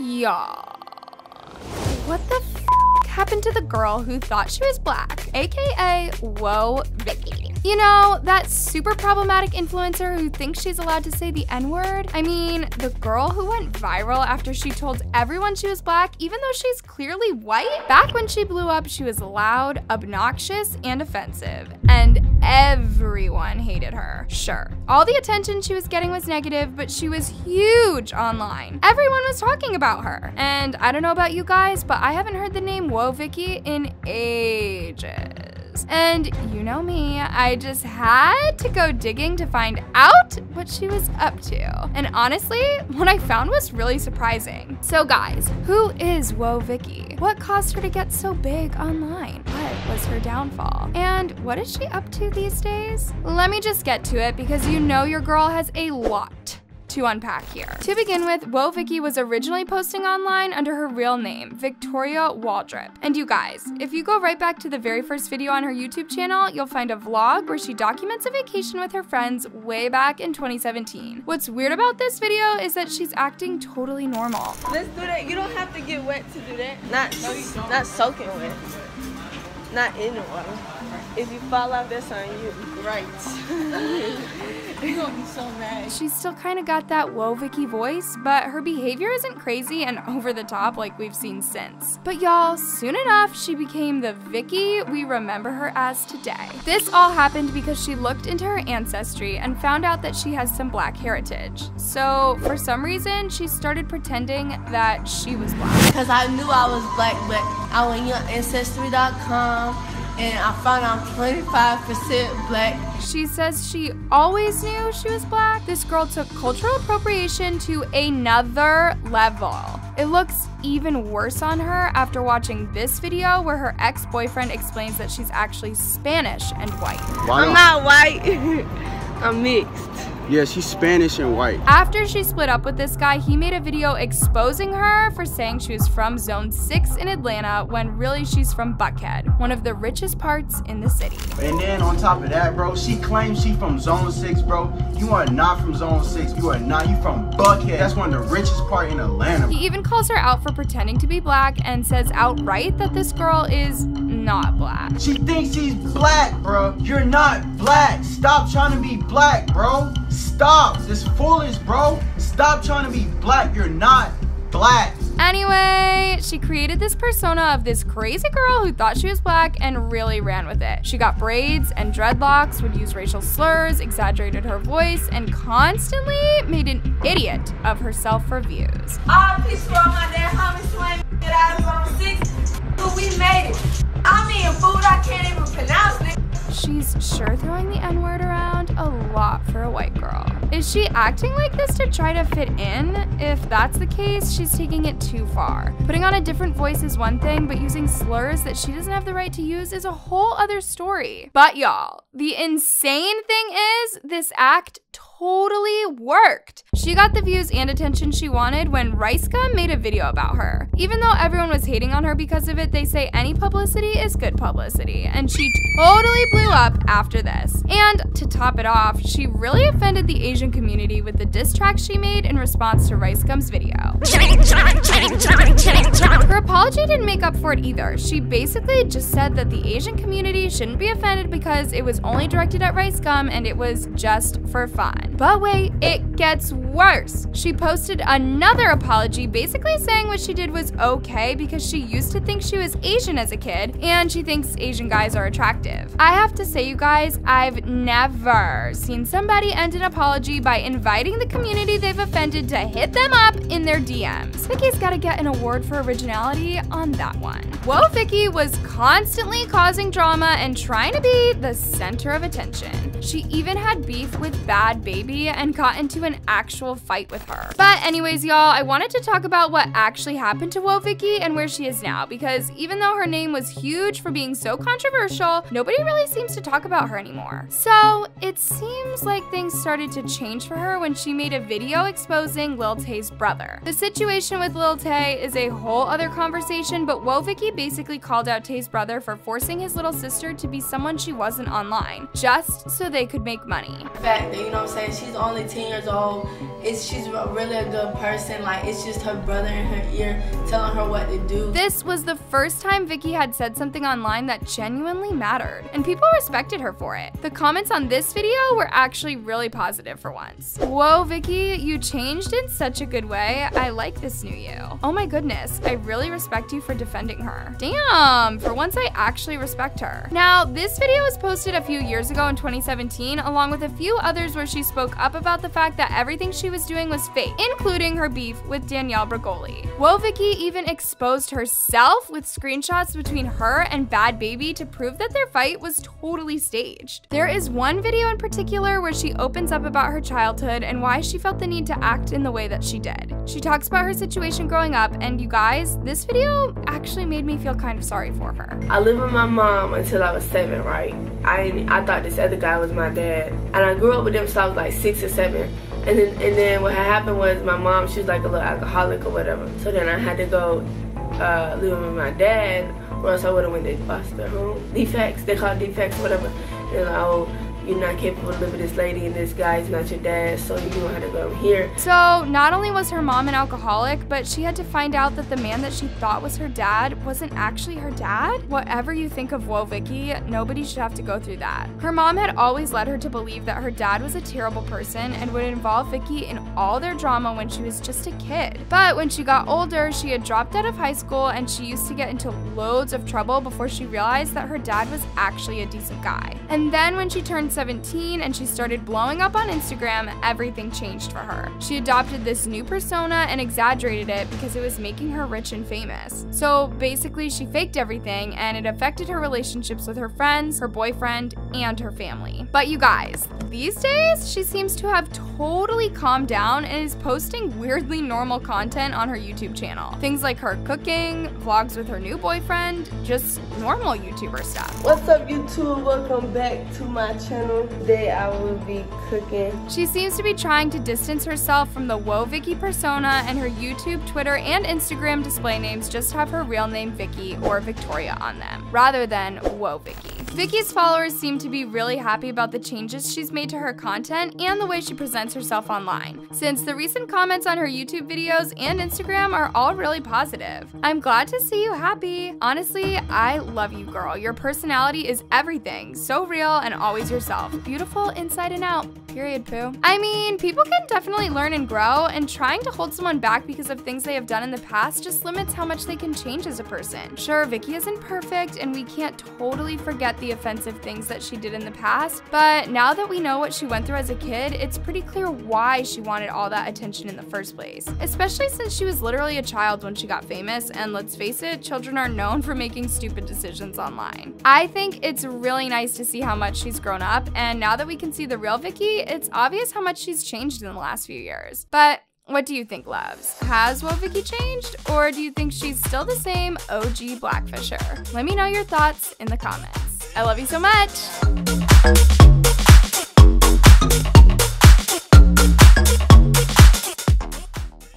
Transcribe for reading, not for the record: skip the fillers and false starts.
Y'all, what the f happened to the girl who thought she was black, aka Woah Vicky? You know, that super problematic influencer who thinks she's allowed to say the N-word? I mean, the girl who went viral after she told everyone she was black, even though she's clearly white? Back when she blew up, she was loud, obnoxious, and offensive, and everyone hated her. Sure, all the attention she was getting was negative, but she was huge online. Everyone was talking about her. And I don't know about you guys, but I haven't heard the name Woah Vicky in ages. And you know me, I just had to go digging to find out what she was up to. And honestly, what I found was really surprising. So guys, who is Woah Vicky? What caused her to get so big online? What was her downfall? And what is she up to these days? Let me just get to it because you know your girl has a lot to unpack here. To begin with, Woah Vicky was originally posting online under her real name, Victoria Waldrop. And you guys, if you go right back to the very first video on her YouTube channel, you'll find a vlog where she documents a vacation with her friends way back in 2017. What's weird about this video is that she's acting totally normal. Let's do that. You don't have to get wet to do that. Not soaking wet. Not in the water. If you fall off, that's on you. Right. You're gonna be so mad. She's still kind of got that Woah Vicky voice, but her behavior isn't crazy and over the top like we've seen since. But y'all, soon enough, she became the Vicky we remember her as today. This all happened because she looked into her ancestry and found out that she has some black heritage. So for some reason, she started pretending that she was black. Because I knew I was black, but I went on Ancestry.com and I found I'm 25% black. She says she always knew she was black. This girl took cultural appropriation to another level. It looks even worse on her after watching this video where her ex-boyfriend explains that she's actually Spanish and white. I'm not white. I'm mixed. Yeah, she's Spanish and white. After she split up with this guy, he made a video exposing her for saying she was from Zone 6 in Atlanta when really she's from Buckhead, one of the richest parts in the city. And then on top of that, bro, she claims she from Zone 6, bro. You are not from Zone 6. You are not. You from Buckhead. That's one of the richest part in Atlanta. He even calls her out for pretending to be black and says outright that this girl is not black. She thinks she's black, bro. You're not black. Stop trying to be black, bro. Stop. This foolish, bro. Stop trying to be black. You're not black. Anyway, she created this persona of this crazy girl who thought she was black and really ran with it. She got braids and dreadlocks, would use racial slurs, exaggerated her voice, and constantly made an idiot of herself for views. All peace for my dad, homie, swing, get out of Zone 6. But we made it. I'm eating food I can't even pronounce it. She's sure throwing the N-word around a lot for a white girl. Is she acting like this to try to fit in? If that's the case, she's taking it too far. Putting on a different voice is one thing, but using slurs that she doesn't have the right to use is a whole other story. But y'all, the insane thing is this act totally worked. She got the views and attention she wanted when Rice Gum made a video about her. Even though everyone was hating on her because of it, they say any publicity is good publicity, and she totally blew up after this. And to top it off, she really offended the Asian community with the diss track she made in response to Rice Gum's video. Her apology didn't make up for it either. She basically just said that the Asian community shouldn't be offended because it was only directed at Rice Gum and it was just for fun. But wait, it gets worse. She posted another apology basically saying what she did was okay because she used to think she was Asian as a kid and she thinks Asian guys are attractive. I have to say, you guys, I've never seen somebody end an apology by inviting the community they've offended to hit them up in their DMs. Vicky's gotta get an award for originality on that one. Woah Vicky was constantly causing drama and trying to be the center of attention. She even had beef with Bad Baby and got into an actual fight with her. But anyways, y'all, I wanted to talk about what actually happened to Woah Vicky and where she is now, because even though her name was huge for being so controversial, nobody really seems to talk about her anymore. So it seems like things started to change for her when she made a video exposing Lil Tay's brother. The situation with Lil Tay is a whole other conversation, but Woah Vicky basically called out Tay's brother for forcing his little sister to be someone she wasn't online, just so they could make money. The fact that, you know what I'm saying, she's only 10 years old she's really a good person. Like, it's just her brother in her ear telling her what to do. This was the first time Vicky had said something online that genuinely mattered, and people respected her for it. The comments on this video were actually really positive for once. Whoa, Vicky, you changed in such a good way. I like this new you. Oh my goodness, I really respect you for defending her. Damn, for once I actually respect her. Now, this video was posted a few years ago in 2017, along with a few others where she spoke up about the fact that everything she was doing was fake, including her beef with Danielle Bregoli. WoahVicky even exposed herself with screenshots between her and Bad Baby to prove that their fight was totally staged. There is one video in particular where she opens up about her childhood and why she felt the need to act in the way that she did. She talks about her situation growing up, and you guys, this video actually made me feel kind of sorry for her. I lived with my mom until I was 7, right? I thought this other guy was my dad, and I grew up with them since I was like 6 or 7. And then what had happened was my mom, she was like a little alcoholic or whatever. So then I had to go live with my dad, or else I would have went to foster home. Defects, they call it defects, whatever. They're like, oh, you're not capable of living with this lady, and this guy is not your dad, so you don't have to go here. So not only was her mom an alcoholic, but she had to find out that the man that she thought was her dad wasn't actually her dad? Whatever you think of WoahVicky, nobody should have to go through that. Her mom had always led her to believe that her dad was a terrible person and would involve Vicky in all their drama when she was just a kid. But when she got older, she had dropped out of high school and she used to get into loads of trouble before she realized that her dad was actually a decent guy. And then when she turned 17 and she started blowing up on Instagram, everything changed for her. She adopted this new persona and exaggerated it because it was making her rich and famous. So basically she faked everything, and it affected her relationships with her friends, her boyfriend, and her family. But you guys, these days she seems to have totally calmed down and is posting weirdly normal content on her YouTube channel. Things like her cooking, vlogs with her new boyfriend, just normal YouTuber stuff. What's up, YouTube? Welcome back to my channel. Today I will be cooking. She seems to be trying to distance herself from the WoahVicky persona, and her YouTube, Twitter, and Instagram display names just have her real name Vicky or Victoria on them, rather than WoahVicky. Vicky's followers seem to be really happy about the changes she's made to her content and the way she presents herself online, since the recent comments on her YouTube videos and Instagram are all really positive. I'm glad to see you happy. Honestly, I love you, girl. Your personality is everything. So real and always yourself. Beautiful inside and out. Period, poo. I mean, people can definitely learn and grow, and trying to hold someone back because of things they have done in the past just limits how much they can change as a person. Sure, Vicky isn't perfect, and we can't totally forget the offensive things that she did in the past, but now that we know what she went through as a kid, it's pretty clear why she wanted all that attention in the first place. Especially since she was literally a child when she got famous, and let's face it, children are known for making stupid decisions online. I think it's really nice to see how much she's grown up, and now that we can see the real Vicky, it's obvious how much she's changed in the last few years. But what do you think, loves? Has WoahVicky changed, or do you think she's still the same OG Blackfisher? Let me know your thoughts in the comments. I love you so much!